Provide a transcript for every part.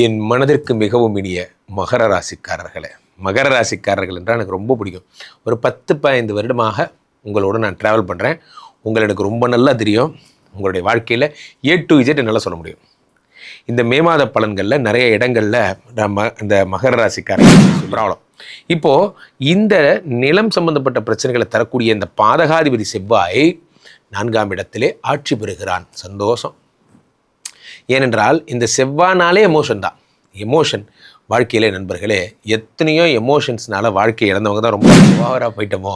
என் மனதிற்கு மிகவும் இனிய மகர ராசிக்காரர்களே, மகர ராசிக்காரர்கள் என்றால் எனக்கு ரொம்ப பிடிக்கும். ஒரு 10-15 வருடமாக உங்களோட நான் ட்ராவல் பண்ணுறேன். உங்களை எனக்கு ரொம்ப நல்லா தெரியும். உங்களுடைய வாழ்க்கையில் A to Z என்னால் சொல்ல முடியும். இந்த மே மாத பலன்களில் நிறைய இடங்களில் நம்ம இந்த மகர ராசிக்காரர்கள் ப்ராப்ளம். இப்போது இந்த நிலம் சம்பந்தப்பட்ட பிரச்சனைகளை தரக்கூடிய இந்த பாதகாதிபதி செவ்வாய் 4ஆம் இடத்திலே ஆட்சி பெறுகிறான். சந்தோஷம். ஏனென்றால் இந்த செவ்வாய்னாலே எமோஷன் தான். எமோஷன் வாழ்க்கையிலே நண்பர்களே, எத்தனையோ எமோஷன்ஸ்னால வாழ்க்கை இழந்தவங்க தான் ரொம்ப ஓவராக போயிட்டோமோ,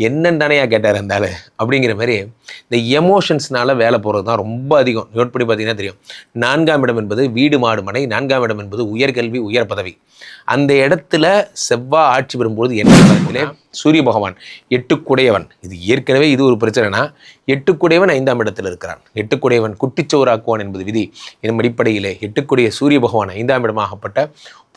என்னன்னு தானேயா கேட்டார் இருந்தாலும் அப்படிங்கிற மாதிரி இந்த எமோஷன்ஸ்னால வேலை போகிறது தான் ரொம்ப அதிகம். நோட் பண்ணி பார்த்தீங்கன்னா தெரியும். 4ஆம் இடம் என்பது வீடு மாடு மனை, 4ஆம் இடம் என்பது உயர்கல்வி உயர் பதவி. அந்த இடத்துல செவ்வாய் ஆட்சி பெறும்போது என்ன நடக்குதுலே, சூரிய பகவான் 8குடையவன். இது ஏற்கனவே இது ஒரு பிரச்சனைனா, 8குடையவன் 5ஆம் இடத்தில் இருக்கிறான். 8குடையவன் குட்டிச்சோறாக்குவான் என்பது விதி. இதன் அடிப்படையிலே 8குடைய சூரிய பகவான் 5ஆம் இடமாகப்பட்ட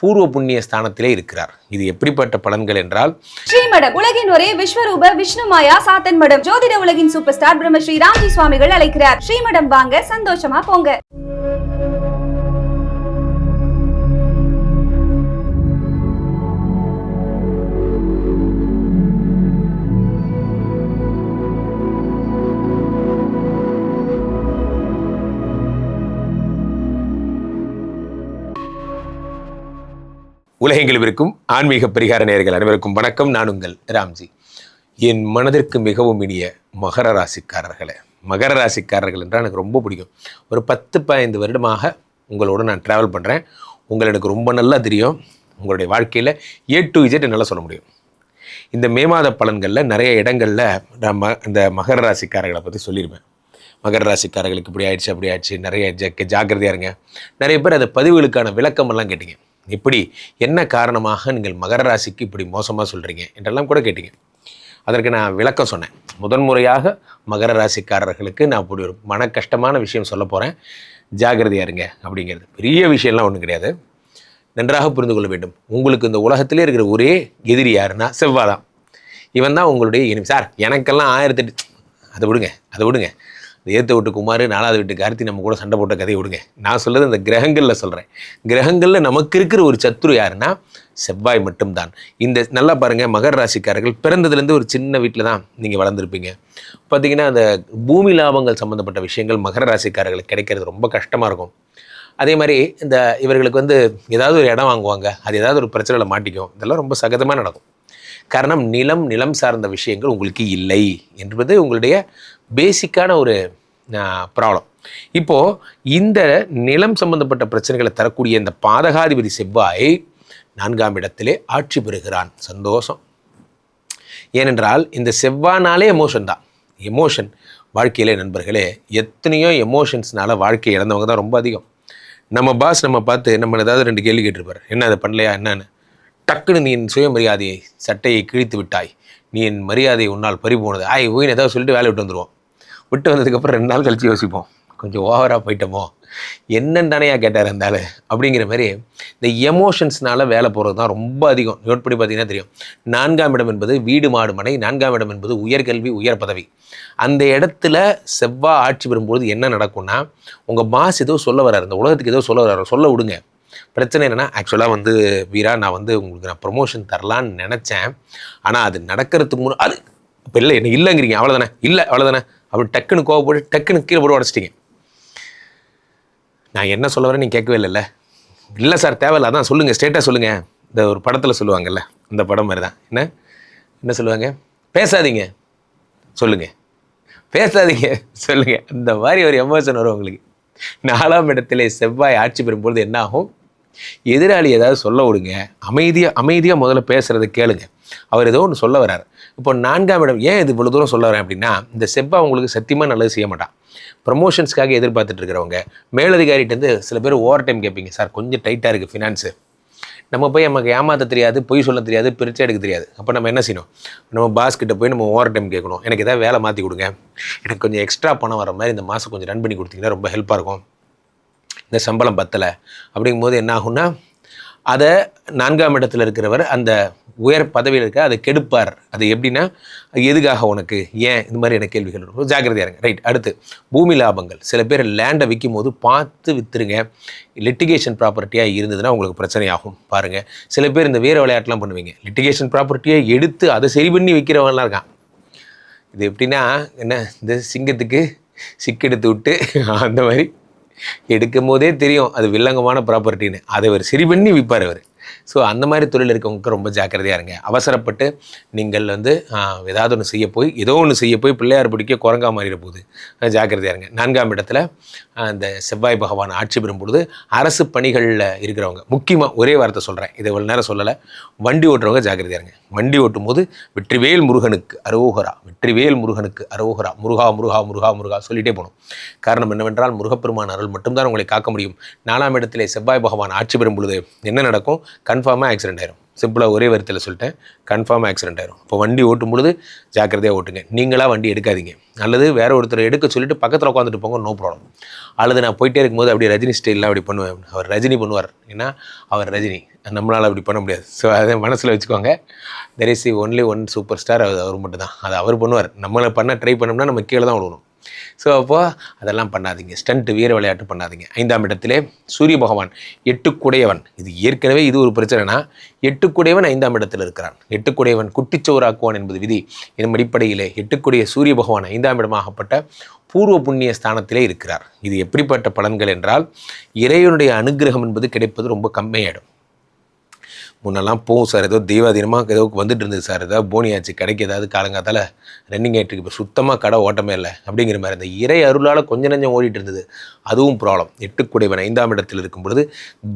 பூர்வ புண்ணிய ஸ்தானத்திலே இருக்கிறார். இது எப்படிப்பட்ட பலன்கள் என்றால், ஸ்ரீமடம் உலகின் ஒரே விஸ்வரூப விஷ்ணு மாயா சாத்தன் மடம் ஜோதிட உலகின் சூப்பர் ஸ்டார் பிரம்மஸ்ரீ ராம்ஜி சுவாமிகள் அழைக்கிறார். ஸ்ரீமடம் வாங்க, சந்தோஷமா போங்க. உலகெங்கிலும் இருக்கும் ஆன்மீக பரிகார நேயர்கள் அனைவருக்கும் வணக்கம். நான் உங்கள் ராம்ஜி. என் மனதிற்கு மிகவும் இனிய மகர ராசிக்காரர்களே, மகர ராசிக்காரர்கள் என்றால் எனக்கு ரொம்ப பிடிக்கும். ஒரு 10-15 வருடமாக உங்களோட நான் ட்ராவல் பண்ணுறேன். உங்களை எனக்கு ரொம்ப நல்லா தெரியும். உங்களுடைய வாழ்க்கையில் A to Z என்னால் சொல்ல முடியும். இந்த மே மாத பலன்களில் நிறைய இடங்களில் நம்ம இந்த மகர ராசிக்காரர்களை பற்றி சொல்லியிருப்பேன். மகர ராசிக்காரர்களுக்கு இப்படி ஆயிடுச்சு அப்படி ஆயிடுச்சு, நிறைய ஜாக்கிரதையாக இருங்க. நிறைய பேர் அந்த பதிவுகளுக்கான விளக்கமெல்லாம் கேட்டீங்க. இப்படி என்ன காரணமாக நீங்கள் மகர ராசிக்கு இப்படி மோசமாக சொல்கிறீங்க என்றெல்லாம் கூட கேட்டீங்க. அதற்கு நான் விளக்கம் சொன்னேன். முதன்முறையாக மகர ராசிக்காரர்களுக்கு நான் இப்படி ஒரு மன கஷ்டமான விஷயம் சொல்ல போகிறேன், ஜாகிரதையாக இருங்க அப்படிங்கிறது. பெரிய விஷயம்லாம் ஒன்றும் கிடையாது. நன்றாக புரிந்து கொள்ள வேண்டும். உங்களுக்கு இந்த உலகத்திலே இருக்கிற ஒரே எதிரி யாருன்னா செவ்வாய் தான். இவன் தான் உங்களுடைய எனிமி. சார் எனக்கெல்லாம் 1008, அதை விடுங்க. ஏற்ற வீட்டு குமார், 4வது வீட்டு கார்த்தி நம்ம கூட சண்டை போட்ட கதையை விடுங்க. நான் சொல்கிறது இந்த கிரகங்களில் சொல்கிறேன். கிரகங்களில் நமக்கு இருக்கிற ஒரு சத்துரு யாருன்னா செவ்வாய் மட்டும்தான். இந்த நல்லா பாருங்கள், மகர ராசிக்காரர்கள் பிறந்ததுலேருந்து ஒரு சின்ன வீட்டில் தான் நீங்கள் வளர்ந்துருப்பீங்க. பார்த்திங்கன்னா அந்த பூமி லாபங்கள் சம்மந்தப்பட்ட விஷயங்கள் மகர ராசிக்காரர்களுக்கு கிடைக்கிறது ரொம்ப கஷ்டமாக இருக்கும். அதே மாதிரி இந்த இவர்களுக்கு ஏதாவது ஒரு இடம் வாங்குவாங்க, அது ஏதாவது ஒரு பிரச்சனையில் மாட்டிக்கும். இதெல்லாம் ரொம்ப சகஜமாக நடக்கும். காரணம் நிலம் சார்ந்த விஷயங்கள் உங்களுக்கு இல்லை என்பது உங்களுடைய பேசிக்கான ஒரு ப்ராப்ளம். இப்போது இந்த நிலம் சம்பந்தப்பட்ட பிரச்சனைகளை தரக்கூடிய இந்த பாதகாதிபதி செவ்வாய் 4ஆம் இடத்திலே ஆட்சி பெறுகிறான். சந்தோஷம். ஏனென்றால் இந்த செவ்வாய்னாலே எமோஷன் தான். எமோஷன் வாழ்க்கையிலே நண்பர்களே, எத்தனையோ எமோஷன்ஸ்னால வாழ்க்கை இழந்தவங்க தான் ரொம்ப அதிகம். நம்ம பாஸ் நம்ம பார்த்து நம்ம ஏதாவது 2 கேள்வி கேட்டிருப்பார். என்ன அதை பண்ணலையா என்னன்னு, டக்குன்னு நீ என் சுயமரியாதையை சட்டையை கிழித்து விட்டாய், நீ என் மரியாதையை உன்னால் பறி போனது, ஓயின்னு ஏதாவது சொல்லிட்டு வேலை விட்டு வந்துடுவோம். விட்டு வந்ததுக்கப்புறம் 2 நாள் கழித்து யோசிப்போம், கொஞ்சம் ஓவராக போயிட்டோமோ, என்னன்னு தானேயா கேட்டார் இருந்தாலும் அப்படிங்கிற மாதிரி இந்த எமோஷன்ஸ்னால வேலை போகிறது தான் ரொம்ப அதிகம். நோட் பண்ணி பார்த்தீங்கன்னா தெரியும். 4ஆம் இடம் என்பது வீடு மாடு மனை, 4ஆம் இடம் என்பது உயர்கல்வி உயர் பதவி. அந்த இடத்துல செவ்வாய் ஆட்சி பெறும்போது என்ன நடக்கும்னா, உங்கள் பாஸ் ஏதோ சொல்ல வர்றாரு, இந்த உலகத்துக்கு ஏதோ சொல்ல வர்றாரு, சொல்ல விடுங்க. பிரச்சனை என்னென்னா, ஆக்சுவலாக வீரா நான் உங்களுக்கு நான் ப்ரொமோஷன் தரலான்னு நினச்சேன், ஆனால் அது நடக்கிறதுக்கு முன்னாடி அது இப்போ இல்லை என்ன இல்லைங்கிறீங்க, அவ்வளோதானே அப்படி டக்குன்னு கோவப்பட்டு டக்குன்னு கீழே போட்டு உடச்சிட்டிங்க. நான் என்ன சொல்ல வரேன் நீங்கள் கேட்கவே இல்லைல்ல. இல்லை சார் தேவையில்ல, அதான் சொல்லுங்கள், ஸ்டேட்டாக சொல்லுங்கள். இந்த ஒரு படத்தில் சொல்லுவாங்கல்ல, இந்த படம் மாதிரி தான். என்ன சொல்லுவாங்க, பேசாதீங்க சொல்லுங்கள், பேசாதீங்க சொல்லுங்கள். அந்த மாதிரி ஒரு எமோஷன் வரும் உங்களுக்கு. 4ஆம் இடத்திலே செவ்வாய் ஆட்சி பெறும்பொழுது என்ன ஆகும், எதிராளி ஏதாவது சொல்ல விடுங்க, அமைதியாக முதல்ல பேசுகிறத கேளுங்க. அவர் ஏதோ ஒன்று சொல்ல வர்றார். இப்போ 4ஆம் இடம் ஏன் இது இவ்வளோ தூரம் சொல்ல வரேன் அப்படின்னா, இந்த செவ்வாய் உங்களுக்கு சத்தியமாக நல்லது செய்ய மாட்டான். ப்ரமோஷன்ஸ்க்காக எதிர்பார்த்துட்டு இருக்கிறவங்க, மேலதிகாரிகிட்டேருந்து சில பேர் ஓவர் டைம் கேட்பீங்க, சார் கொஞ்சம் டைட்டாக இருக்குது ஃபினான்ஸு, நம்ம போய் நமக்கு ஏமாற்ற தெரியாது, பொய் சொல்ல தெரியாது, பிரித்து எடுக்க தெரியாது. அப்போ நம்ம என்ன செய்யணும், நம்ம பாஸ்கிட்ட போய் நம்ம ஓவர் டைம் கேட்கணும், எனக்கு எதாவது வேலை மாற்றி கொடுங்க, எனக்கு கொஞ்சம் எக்ஸ்ட்ரா பணம் வர மாதிரி இந்த மாதம் கொஞ்சம் ரன் பண்ணி கொடுத்தீங்கன்னா ரொம்ப ஹெல்ப்பாக இருக்கும், இந்த சம்பளம் பத்தலை அப்படிங்கும்போது என்ன ஆகும்னா, அதை 4ஆம் இடத்துல இருக்கிறவர் அந்த உயர் பதவியில் இருக்க அதை கெடுப்பார். அது எப்படின்னா, எதுக்காக உனக்கு, ஏன், இந்த மாதிரியான கேள்விகள் இருக்கும். ஜாக்கிரதையாக இருங்க. ரைட். அடுத்து பூமி லாபங்கள். சில பேர் லேண்டை விற்கும் போது பார்த்து விற்றுருங்க. லிட்டிகேஷன் ப்ராப்பர்ட்டியாக இருந்ததுன்னா உங்களுக்கு பிரச்சனையாகும். பாருங்கள், சில பேர் இந்த வேறு விளையாட்டுலாம் பண்ணுவீங்க. லிட்டிகேஷன் ப்ராப்பர்ட்டியை எடுத்து அதை சரி பண்ணி விற்கிறவங்களாம் இருக்கான். இது எப்படின்னா என்ன, இந்த சிங்கத்துக்கு சிக்கெடுத்து விட்டு அந்த மாதிரி எடுக்கும் போதே தெரியும் அது வில்லங்கமான ப்ராப்பர்ட்டின்னு, அதை அவர் சரி பண்ணி விற்பார் அவர். ஸோ அந்த மாதிரி தொழில் இருக்கவங்களுக்கு ரொம்ப ஜாக்கிரதையாக இருங்க. அவசரப்பட்டு நீங்கள் ஏதாவது ஒன்று ஏதோ ஒன்று செய்ய போய் பிள்ளையார் பிடிக்க குரங்கா மாறிட போகுது. ஜாக்கிரதையாக இருங்க. 4ஆம் இடத்துல அந்த செவ்வாய் பகவான் ஆட்சி பெறும் பொழுது அரசு பணிகளில் இருக்கிறவங்க, முக்கியமாக ஒரே வார்த்தை சொல்கிறேன், இதை இவ்வளோ நேரம் சொல்லலை, வண்டி ஓட்டுறவங்க ஜாக்கிரதையாக இருங்க. வண்டி ஓட்டும் போது வெற்றிவேல் முருகனுக்கு அரோகரா, வெற்றிவேல் முருகனுக்கு அரோகரா, முருகா முருகா முருகா முருகா சொல்லிகிட்டே போகணும். காரணம் என்னவென்றால் முருகப்பெருமான் அருள் மட்டும்தான் உங்களை காக்க முடியும். 4ஆம் இடத்திலே செவ்வாய் பகவான் ஆட்சி பெறும் பொழுது என்ன நடக்கும்? கன்ஃபார்மாக ஆக்சிடென்ட் ஆயிரும். சிம்பிளாக ஒரே வார்த்தையில் சொல்லிட்டேன், கன்ஃபார்மாக ஆக்சிடென்ட் ஆயிரும். இப்போ வண்டி ஓட்டும் பொழுது ஜாக்கிரதையாக ஓட்டுங்க. நீங்களாக வண்டி எடுக்காதீங்க. அல்லது வேற ஒருத்தர் எடுக்க சொல்லிட்டு பக்கத்தில் உட்காந்துட்டு போங்க, நோ ப்ராப்ளம். அல்லது நான் போயிட்டே இருக்கும்போது அப்படியே ரஜினி ஸ்டைல்லாம் அப்படி பண்ணுவேன். அவர் ரஜினி பண்ணுவார், ஏன்னா அவர் ரஜினி, நம்மளால் அப்படி பண்ண முடியாது. ஸோ அதை மனசில் வச்சுக்கோங்க. There is only one super star, அவர் மட்டும் தான். அதை அவர் பண்ணுவார். நம்மளை ட்ரை பண்ணோம்னா நம்ம கீழே தான் விடணும். ஸோ அப்போது அதெல்லாம் பண்ணாதீங்க. ஸ்டண்ட் வீர விளையாட்டு பண்ணாதீங்க. 5ஆம் இடத்திலே சூரிய பகவான் 8 இது ஏற்கனவே இது ஒரு பிரச்சனைனா, 8 5ஆம் இடத்தில் இருக்கிறான். 8 குட்டிச்சோறாக்குவான் என்பது விதி. இதன் அடிப்படையிலே 8 சூரிய பகவான் 5ஆம் இடமாகப்பட்ட பூர்வ புண்ணிய ஸ்தானத்திலே இருக்கிறார். இது எப்படிப்பட்ட பலன்கள் என்றால், இறைவனுடைய அனுகிரகம் என்பது கிடைப்பது ரொம்ப கம்மியாயிடும். முன்னெல்லாம் போகும் சார், ஏதோ தெய்வாதீனமாக ஏதோ வந்துட்டு இருந்தது சார், ஏதாவது போனியாச்சு கடைக்கு, ஏதாவது காலங்காத்தால் ரன்னிங் ஆகிட்டு இருக்கு, இப்போ சுத்தமாக கடை ஓட்டமே இல்லை அப்படிங்கிற மாதிரி இந்த இறை அருளால் கொஞ்சம் நஞ்சம் ஓடிட்டு இருந்தது. அதுவும் ப்ராப்ளம். 8 5ஆம் இடத்தில் இருக்கும் பொழுது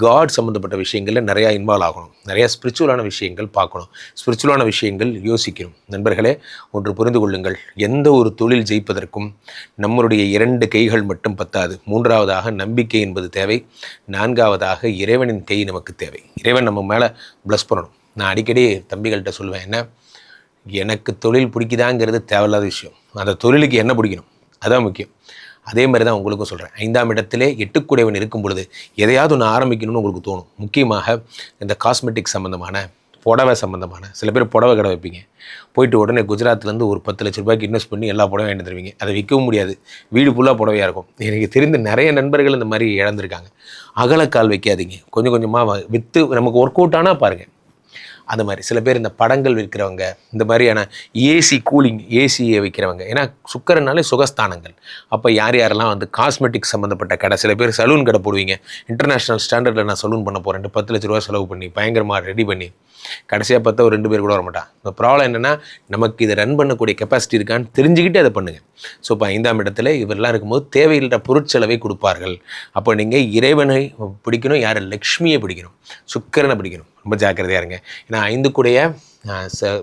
காட் சம்மந்தப்பட்ட விஷயங்களில் நிறையா இன்வால்வ் ஆகணும். நிறையா ஸ்பிரிச்சுவலான விஷயங்கள் பார்க்கணும். ஸ்பிரிச்சுவலான விஷயங்கள் யோசிக்கணும். நண்பர்களே, ஒன்று புரிந்து கொள்ளுங்கள், எந்த ஒரு தொழில் ஜெயிப்பதற்கும் நம்மளுடைய 2 கைகள் மட்டும் பத்தாது. 3ஆவதாக நம்பிக்கை என்பது தேவை. 4ஆவதாக இறைவனின் கை நமக்கு தேவை. இறைவன் நம்ம மேலே ப்ளஸ் பண்ணணும். நான் அடிக்கடி தம்பிகள்கிட்ட சொல்லுவேன், என்ன, எனக்கு தொழில் பிடிக்குதாங்கிறது தேவையில்லாத விஷயம், அந்த தொழிலுக்கு என்ன பிடிக்கணும் அதான் முக்கியம். அதே மாதிரி தான் உங்களுக்கும் சொல்கிறேன். 5ஆம் இடத்திலே 8 இருக்கும் பொழுது எதையாவது ஒன்று ஆரம்பிக்கணும்னு உங்களுக்கு தோணும். முக்கியமாக இந்த காஸ்மெட்டிக் சம்மந்தமான, புடவை சம்மந்தமான, சில பேர் புடவை கடை வைப்பீங்க. போயிட்டு உடனே குஜராத்லேருந்து ஒரு 10 லட்ச ரூபாய்க்கு இன்வெஸ்ட் பண்ணி எல்லா புடவை வாங்கிட்டு தருவீங்க. அதை விற்கவும் முடியாது, வீடு ஃபுல்லாக புடவையாக இருக்கும். எனக்கு தெரிந்த நிறைய நண்பர்கள் இந்த மாதிரி இழந்திருக்காங்க. அகலக்கால் வைக்காதீங்க. கொஞ்சம் கொஞ்சமாக விற்று நமக்கு ஒர்க் அவுட் ஆனால் பாருங்கள். அந்த மாதிரி சில பேர் இந்த படங்கள் விற்கிறவங்க, இந்த மாதிரியான ஏசி கூலிங் ஏசியை விற்கிறவங்க, ஏன்னா சுக்கரனாலே சுகஸ்தானங்கள். அப்போ யாரெல்லாம் காஸ்மெட்டிக் சம்மந்தப்பட்ட கடை, சில பேர் சலூன் கடை போடுவீங்க. இன்டர்நேஷ்னல் ஸ்டாண்டர்டில் நான் சலூன் பண்ண போகிறேன், 10 லட்ச ரூபா செலவு பண்ணி பயங்கரமாக ரெடி பண்ணி கடைசியாக பார்த்தா ஒரு 2 பேர் கூட வரமாட்டான். இந்த ப்ராப்ளம் என்னென்னா, நமக்கு இதை ரன் பண்ணக்கூடிய கெப்பாசிட்டி இருக்கான்னு தெரிஞ்சுக்கிட்டு அதை பண்ணுங்கள். ஸோ இப்போ 5ஆம் இடத்துல இவரெல்லாம் இருக்கும்போது தேவையில்லை பொருட்செலவை கொடுப்பார்கள். அப்போ நீங்கள் இறைவனை பிடிக்கணும், யாரை, லக்ஷ்மியை பிடிக்கணும், சுக்கரனை பிடிக்கணும். ரொம்ப ஜாக்கிரதையாக இருங்க. ஏன்னா 5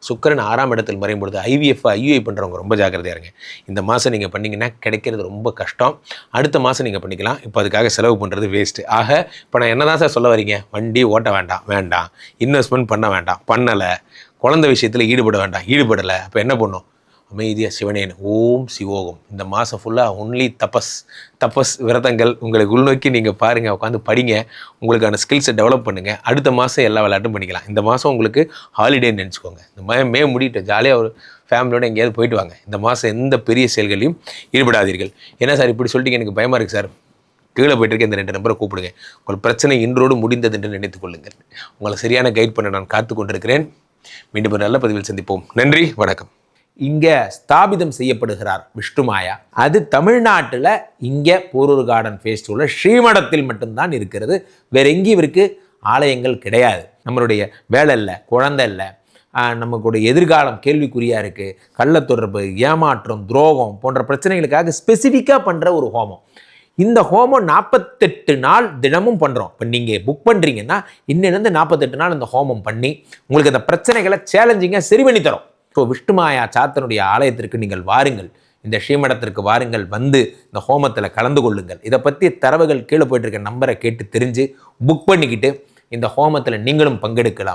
சுக்கரன் 6ஆம் இடத்தில் மறையும் பொழுது IUI பண்ணுறவங்க ரொம்ப ஜாக்கிரதையாக இருங்க. இந்த மாதம் நீங்கள் பண்ணிங்கன்னா கிடைக்கிறது ரொம்ப கஷ்டம். அடுத்த மாதம் நீங்கள் பண்ணிக்கலாம். இப்போ அதுக்காக செலவு பண்ணுறது வேஸ்ட்டு. ஆக இப்போ நான் என்ன தான் சார் சொல்ல வரீங்க? வண்டி ஓட்ட வேண்டாம், இன்வெஸ்ட்மெண்ட் பண்ண வேண்டாம், பண்ணலை, குழந்தை விஷயத்தில் ஈடுபடலை. அப்போ என்ன பண்ணும்? அமைதியாக சிவனேன் ஓம் சிவோகம். இந்த மாதம் ஃபுல்லாக ஒன்லி தபஸ் விரதங்கள் உங்களுக்கு உள்நோக்கி நீங்கள் பாருங்கள், உட்காந்து படிங்க, உங்களுக்கான ஸ்கில்ஸை டெவலப் பண்ணுங்கள். அடுத்த மாதம் எல்லா விளையாட்டும் பண்ணிக்கலாம். இந்த மாதம் உங்களுக்கு ஹாலிடேன்னு நினச்சிக்கோங்க. இந்த மே முடிட்டு ஜாலியாக ஒரு ஃபேமிலியோடு எங்கேயாவது போயிட்டு வாங்க. இந்த மாதம் எந்த பெரிய செயல்களையும் ஈடுபடாதீர்கள். என்ன சார் இப்படி சொல்லிட்டு எனக்கு பயமாக இருக்குது சார், கீழே போய்ட்டு இருக்க இந்த 2 நம்பரை கூப்பிடுங்க. உங்கள் பிரச்சனை இன்றோடு முடிந்தது என்று நினைத்துக் கொள்ளுங்கள். உங்களை சரியான கைட் பண்ண நான் காத்து கொண்டிருக்கிறேன். மீண்டும் ஒரு நல்ல பதிவில் சந்திப்போம். நன்றி, வணக்கம். இங்கே ஸ்தாபிதம் செய்யப்படுகிறார் விஷ்ணுமாயா. அது தமிழ்நாட்டில் இங்கே போரூர் கார்டன் ஃபெஸ்டிவலில் ஸ்ரீமடத்தில் மட்டும்தான் இருக்கிறது. வேற எங்கேயும் இவருக்கு ஆலயங்கள் கிடையாது. நம்மளுடைய வேலை இல்லை, குழந்தை இல்லை, நமக்குடைய எதிர்காலம் கேள்விக்குறியாக இருக்குது, கள்ள தொடர்பு, ஏமாற்றம், துரோகம் போன்ற பிரச்சனைகளுக்காக ஸ்பெசிஃபிக்காக பண்ணுற ஒரு ஹோமம். இந்த ஹோமம் 48 நாள் தினமும் பண்ணுறோம். இப்போ நீங்கள் புக் பண்ணுறீங்கன்னா இன்னிலேருந்து 48 நாள் இந்த ஹோமம் பண்ணி உங்களுக்கு அந்த பிரச்சனைகளை சேலஞ்சிங்காக சரி பண்ணி தரோம். ஸோ விஷ்ணுமாயா சாத்தனுடைய ஆலயத்திற்கு நீங்கள் வாருங்கள், இந்த ஸ்ரீமடத்திற்கு வாருங்கள், வந்து இந்த ஹோமத்தில் கலந்து கொள்ளுங்கள். இதை பற்றி தரவுகள் கீழே போயிட்டு இருக்க நம்பரை கேட்டு தெரிஞ்சு புக் பண்ணிக்கிட்டு இந்த ஹோமத்தில் நீங்களும் பங்கெடுக்கலாம்.